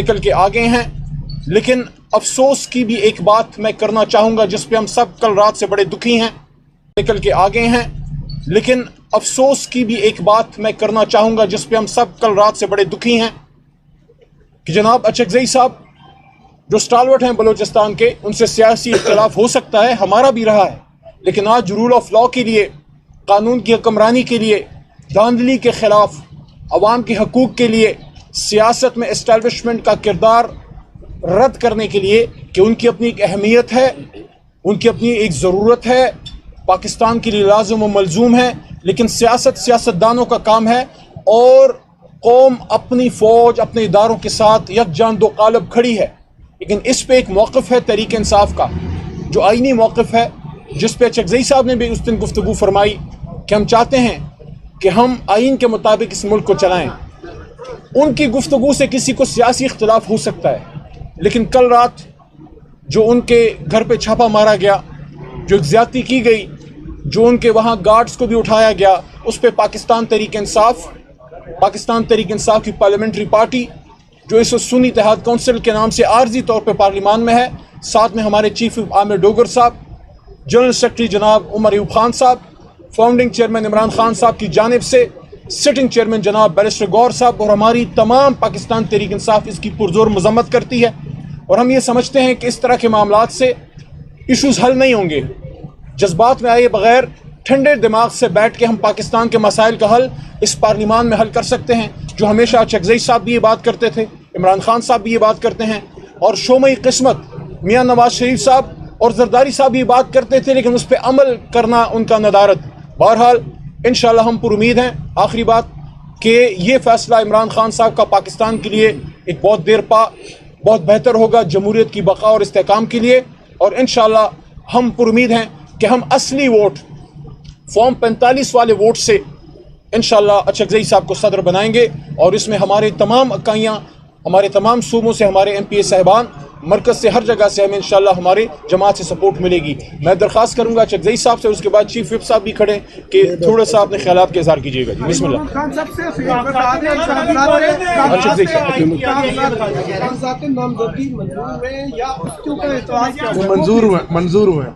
نکل کے آگے ہیں، لیکن افسوس کی بھی ایک بات میں کرنا چاہوں گا جس پہ ہم سب کل رات سے بڑے دکھی ہیں، نکل کے آگے ہیں، لیکن افسوس کی بھی ایک بات میں کرنا چاہوں گا جس پہ ہم سب کل رات سے بڑے دکھی ہیں کہ جناب اچکزئی صاحب جو سٹالورٹ ہیں بلوچستان کے، ان سے سیاسی اختلاف ہو سکتا ہے، ہمارا بھی رہا ہے، لیکن آج رول آف لاء کے لیے، قانون کی حکمرانی کے لیے، دھاندلی کے خلاف، عوام کے حقوق کے لیے، سیاست میں اسٹیبلشمنٹ کا کردار رد کرنے کے لیے کہ ان کی اپنی ایک اہمیت ہے، ان کی اپنی ایک ضرورت ہے، پاکستان کے لیے لازم و ملزوم ہے، لیکن سیاستدانوں کا کام ہے، اور قوم اپنی فوج اپنے اداروں کے ساتھ یکجان دو قالب کھڑی ہے، لیکن اس پہ ایک موقف ہے تحریک انصاف کا جو آئینی موقف ہے، جس پہ اچکزئی صاحب نے بھی اس دن گفتگو فرمائی کہ ہم چاہتے ہیں کہ ہم آئین کے مطابق اس ملک کو چلائیں۔ ان کی گفتگو سے کسی کو سیاسی اختلاف ہو سکتا ہے، لیکن کل رات جو ان کے گھر پہ چھاپا مارا گیا، جو ایک زیادتی کی گئی، جو ان کے وہاں گارڈز کو بھی اٹھایا گیا، اس پہ پاکستان تحریک انصاف کی پارلیمنٹری پارٹی جو اس وقت سنی اتحاد کونسل کے نام سے عارضی طور پہ پارلیمان میں ہے، ساتھ میں ہمارے چیف عامر ڈوگر صاحب، جنرل سیکرٹری جناب عمر ایوب خان صاحب، فاؤنڈنگ چیئرمین عمران خان صاحب کی جانب سے سٹنگ چیئرمین جناب بیرسٹر گور صاحب، اور ہماری تمام پاکستان تحریک انصاف اس کی پرزور مذمت کرتی ہے، اور ہم یہ سمجھتے ہیں کہ اس طرح کے معاملات سے ایشوز حل نہیں ہوں گے۔ جذبات میں آئے بغیر ٹھنڈے دماغ سے بیٹھ کے ہم پاکستان کے مسائل کا حل اس پارلیمان میں حل کر سکتے ہیں، جو ہمیشہ اچکزئی صاحب بھی یہ بات کرتے تھے، عمران خان صاحب بھی یہ بات کرتے ہیں، اور شومئی قسمت میاں نواز شریف صاحب اور زرداری صاحب یہ بات کرتے تھے، لیکن اس پہ عمل کرنا ان کا ندارت۔ بہرحال انشاءاللہ ہم پر امید ہیں، آخری بات، کہ یہ فیصلہ عمران خان صاحب کا پاکستان کے لیے ایک بہت دیر پا بہت بہتر ہوگا، جمہوریت کی بقا اور استحکام کے لیے، اور انشاءاللہ ہم پر امید ہیں کہ ہم اصلی ووٹ فارم 45 والے ووٹ سے انشاءاللہ اچکزئی صاحب کو صدر بنائیں گے، اور اس میں ہمارے تمام اکائیاں، ہمارے تمام صوبوں سے ہمارے ایم پی اے صاحبان، مرکز سے، ہر جگہ سے ہمیں انشاءاللہ ہمارے جماعت سے سپورٹ ملے گی۔ میں درخواست کروں گا اچکزئی صاحب سے، اس کے بعد چیف وپ صاحب بھی کھڑے کہ تھوڑا سا اپنے خیالات کے اظہار کیجیے گا۔ بسم اللہ۔ اچکزئی صاحب منظور ہوئے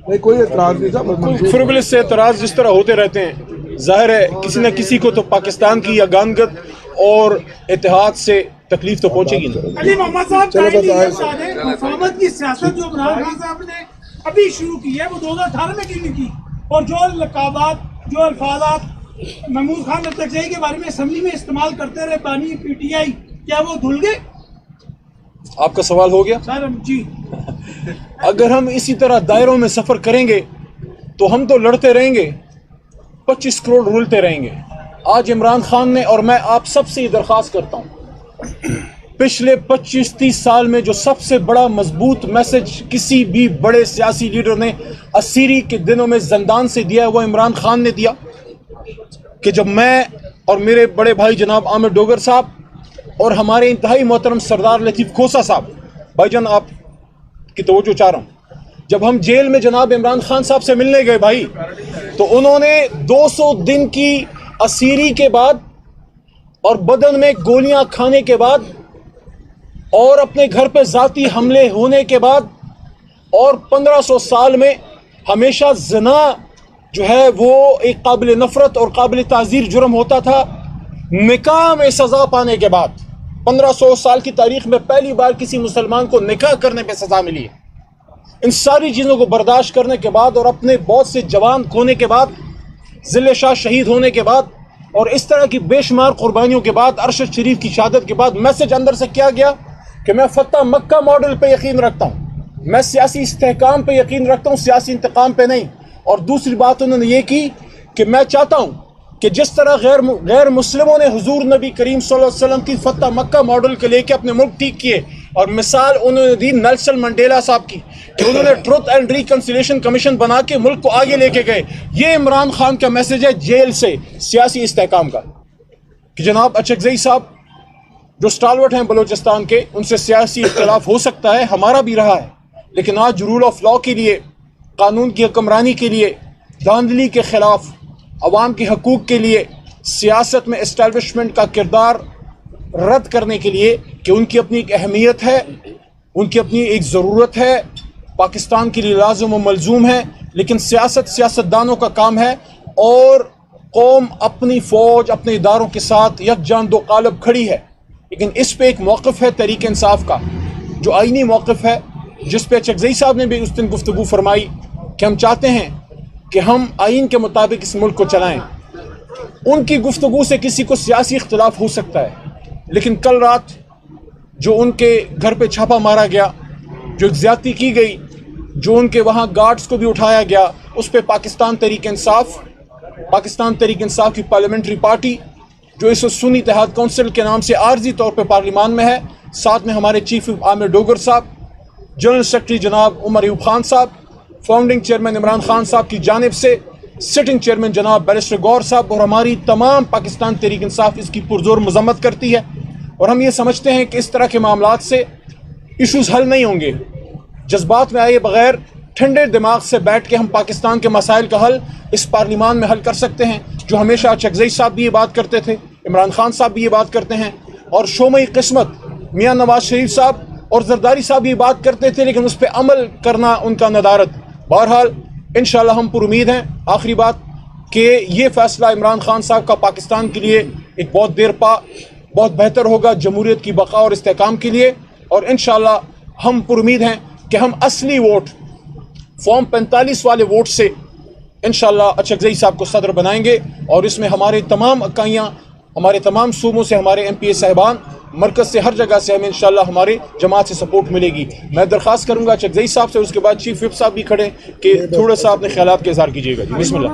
نہیں، کوئی اعتراض نہیں تھا۔ فربلس سے اعتراض جس طرح ہوتے رہتے ہیں، ظاہر ہے کسی نہ کسی کو تو پاکستان کی یگانگت اور اتحاد سے تکلیف تو پہنچے گی نا۔ علی محمد صاحب مفاہمت کی سیاست جو عمران خان صاحب نے ابھی شروع کی ہے وہ 2018 میں کیوں نہیں کی، اور جو لقابات، جو الفاظات محمود خان اچکزئی کے بارے میں اسمبلی میں استعمال کرتے رہے بانی پی ٹی آئی، کیا وہ دھل گئے؟ آپ کا سوال ہو گیا؟ سر جی، اگر ہم اسی طرح دائروں میں سفر کریں گے تو ہم تو لڑتے رہیں گے، 25 کروڑ رولتے رہیں گے۔ آج عمران خان نے، اور میں آپ سب سے یہ درخواست کرتا ہوں، پچھلے 25-30 سال میں جو سب سے بڑا مضبوط میسج کسی بھی بڑے سیاسی لیڈر نے اسیری کے دنوں میں زندان سے دیا ہے، وہ عمران خان نے دیا، کہ جب میں اور میرے بڑے بھائی جناب عامر ڈوگر صاحب اور ہمارے انتہائی محترم سردار لطیف کھوسہ صاحب، بھائی جان آپ کی توجہ چاہ رہا ہوں، جب ہم جیل میں جناب عمران خان صاحب سے ملنے گئے بھائی، تو انہوں نے 200 دن کی اسیری کے بعد اور بدن میں گولیاں کھانے کے بعد اور اپنے گھر پہ ذاتی حملے ہونے کے بعد اور 1500 سال میں ہمیشہ زنا جو ہے وہ ایک قابل نفرت اور قابل تعزیر جرم ہوتا تھا، نکاح میں سزا پانے کے بعد 1500 سال کی تاریخ میں پہلی بار کسی مسلمان کو نکاح کرنے پہ سزا ملی ہے۔ ان ساری چیزوں کو برداشت کرنے کے بعد اور اپنے بہت سے جوان کھونے کے بعد، ذل شاہ شہید ہونے کے بعد، اور اس طرح کی بے شمار قربانیوں کے بعد، ارشد شریف کی شہادت کے بعد، میسج اندر سے کیا گیا کہ میں فتح مکہ ماڈل پہ یقین رکھتا ہوں، میں سیاسی استحکام پہ یقین رکھتا ہوں، سیاسی انتقام پہ نہیں۔ اور دوسری بات انہوں نے یہ کی کہ میں چاہتا ہوں کہ جس طرح غیر مسلموں نے حضور نبی کریم صلی اللہ علیہ وسلم کی فتح مکہ ماڈل کے لے کے اپنے ملک ٹھیک کیے، اور مثال انہوں نے دی نیلسن منڈیلا صاحب کی کہ انہوں نے ٹروتھ اینڈ ریکنسیلیشن کمیشن بنا کے ملک کو آگے لے کے گئے۔ یہ عمران خان کا میسج ہے جیل سے سیاسی استحکام کا، کہ جناب اچکزئی صاحب جو سٹالورٹ ہیں بلوچستان کے، ان سے سیاسی اختلاف ہو سکتا ہے، ہمارا بھی رہا ہے، لیکن آج رول آف لاء کے لیے، قانون کی حکمرانی کے لیے، دھاندلی کے خلاف، عوام کے حقوق کے لیے، سیاست میں اسٹیبلشمنٹ کا کردار رد کرنے کے لیے کہ ان کی اپنی ایک اہمیت ہے، ان کی اپنی ایک ضرورت ہے، پاکستان کے لیے لازم و ملزوم ہے، لیکن سیاستدانوں کا کام ہے اور قوم اپنی فوج اپنے اداروں کے ساتھ یکجان دو قالب کھڑی ہے، لیکن اس پہ ایک موقف ہے تحریک انصاف کا جو آئینی موقف ہے، جس پہ چکزئی صاحب نے بھی اس دن گفتگو فرمائی کہ ہم چاہتے ہیں کہ ہم آئین کے مطابق اس ملک کو چلائیں۔ ان کی گفتگو سے کسی کو سیاسی اختلاف ہو سکتا ہے، لیکن کل رات جو ان کے گھر پہ چھاپا مارا گیا، جو زیادتی کی گئی، جو ان کے وہاں گارڈز کو بھی اٹھایا گیا، اس پہ پاکستان تحریک انصاف کی پارلیمنٹری پارٹی جو اس وقت سنی اتحاد کونسل کے نام سے عارضی طور پہ پارلیمان میں ہے، ساتھ میں ہمارے چیف عامر ڈوگر صاحب، جنرل سیکرٹری جناب عمر ایوب خان صاحب، فاؤنڈنگ چیئرمین عمران خان صاحب کی جانب سے سٹنگ چیئرمین جناب بیرسٹر غور صاحب اور ہماری تمام پاکستان تحریک انصاف اس کی پرزور مذمت کرتی ہے، اور ہم یہ سمجھتے ہیں کہ اس طرح کے معاملات سے ایشوز حل نہیں ہوں گے۔ جذبات میں آئے بغیر ٹھنڈے دماغ سے بیٹھ کے ہم پاکستان کے مسائل کا حل اس پارلیمان میں حل کر سکتے ہیں، جو ہمیشہ چکزئی صاحب بھی یہ بات کرتے تھے، عمران خان صاحب بھی یہ بات کرتے ہیں، اور شومئی قسمت میاں نواز شریف صاحب اور زرداری صاحب یہ بات کرتے تھے، لیکن اس پہ عمل کرنا ان کا ندارت۔ بہرحال انشاءاللہ ہم پر امید ہیں، آخری بات، کہ یہ فیصلہ عمران خان صاحب کا پاکستان کے لیے ایک بہت دیر پا بہت بہتر ہوگا جمہوریت کی بقا اور استحکام کے لیے، اور انشاءاللہ ہم پر امید ہیں کہ ہم اصلی ووٹ فارم 45 والے ووٹ سے انشاءاللہ اچکزئی صاحب کو صدر بنائیں گے، اور اس میں ہمارے تمام اکائیاں، ہمارے تمام صوبوں سے ہمارے ایم پی اے صاحبان، مرکز سے، ہر جگہ سے ہمیں انشاءاللہ ہمارے جماعت سے سپورٹ ملے گی۔ میں درخواست کروں گا چکزئی صاحب سے، اس کے بعد چیف وپ صاحب بھی کھڑے کہ تھوڑا سا اپنے خیالات کا اظہار کیجیے گا۔ جی بسم اللہ۔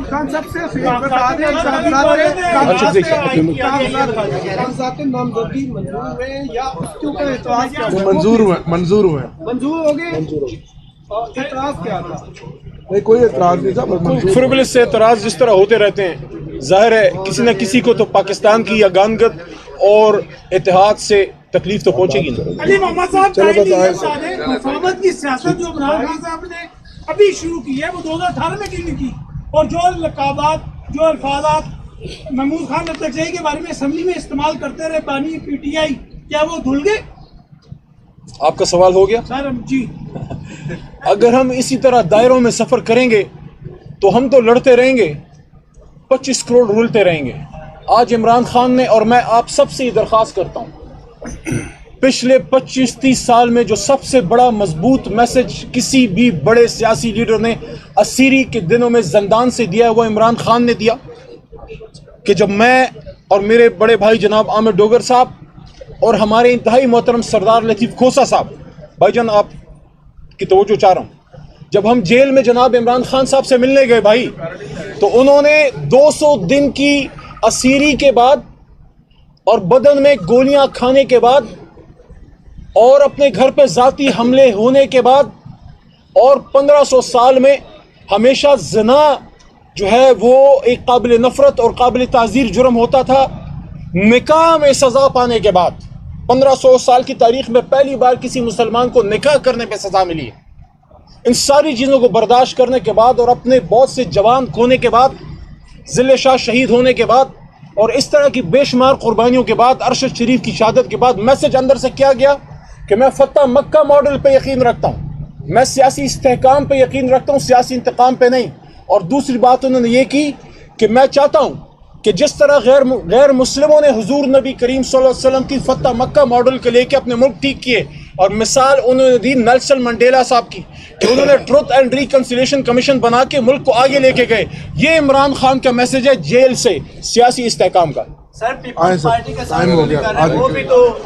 منظور ہوئے نہیں، کوئی اعتراض نہیں تھا، بس منظور فربلس سے اعتراض جس طرح ہوتے رہتے ہیں، ظاہر ہے کسی نہ کسی کو تو پاکستان کی یگانگت اور اتحاد سے تکلیف تو پہنچے گی نا۔ علی محمد صاحب مفاہمت کی سیاست جو عمران خان صاحب نے ابھی شروع کی ہے وہ 2018 میں کیوں نہیں کی؟ اور جو لقابات، جو الفاظات محمود خان نقطۂ کے بارے میں اسمبلی میں استعمال کرتے رہے بانی پی ٹی آئی، کیا وہ دھل گئے؟ آپ کا سوال ہو گیا؟ سر جی، اگر ہم اسی طرح دائروں میں سفر کریں گے تو ہم تو لڑتے رہیں گے، 25 کروڑ رولتے رہیں گے۔ آج عمران خان نے اور میں آپ سب سے یہ درخواست کرتا ہوں، پچھلے 25-30 سال میں جو سب سے بڑا مضبوط میسج کسی بھی بڑے سیاسی لیڈر نے اسیری کے دنوں میں زندان سے دیا ہے وہ عمران خان نے دیا، کہ جب میں اور میرے بڑے بھائی جناب عامر ڈوگر صاحب اور ہمارے انتہائی محترم سردار لطیف کھوسا صاحب، بھائی جان آپ کی توجہ چاہ رہا ہوں، جب ہم جیل میں جناب عمران خان صاحب سے ملنے گئے بھائی، تو انہوں نے 200 دن کی اسیری کے بعد اور بدن میں گولیاں کھانے کے بعد اور اپنے گھر پہ ذاتی حملے ہونے کے بعد اور 1500 سال میں ہمیشہ زنا جو ہے وہ ایک قابل نفرت اور قابل تعزیر جرم ہوتا تھا، نکاح میں سزا پانے کے بعد 1500 سال کی تاریخ میں پہلی بار کسی مسلمان کو نکاح کرنے پہ سزا ملی ہے۔ ان ساری چیزوں کو برداشت کرنے کے بعد اور اپنے بہت سے جوان کھونے کے بعد، ذل شاہ شہید ہونے کے بعد اور اس طرح کی بے شمار قربانیوں کے بعد، ارشد شریف کی شہادت کے بعد میسج اندر سے کیا گیا کہ میں فتح مکہ ماڈل پہ یقین رکھتا ہوں، میں سیاسی استحکام پہ یقین رکھتا ہوں، سیاسی انتقام پہ نہیں۔ اور دوسری بات انہوں نے یہ کی کہ میں چاہتا ہوں کہ جس طرح غیر مسلموں نے حضور نبی کریم صلی اللہ علیہ وسلم کی فتح مکہ ماڈل کے لے کے اپنے ملک ٹھیک کیے، اور مثال انہوں نے دی نیلسن منڈیلا صاحب کی کہ انہوں نے ٹروتھ اینڈ ریکنسیلیشن کمیشن بنا کے ملک کو آگے لے کے گئے، یہ عمران خان کا میسج ہے جیل سے سیاسی استحکام کا۔ سر پیپلز پارٹی کا ساتھ وہ بھی کر رہے ہیں، وہ بھی تو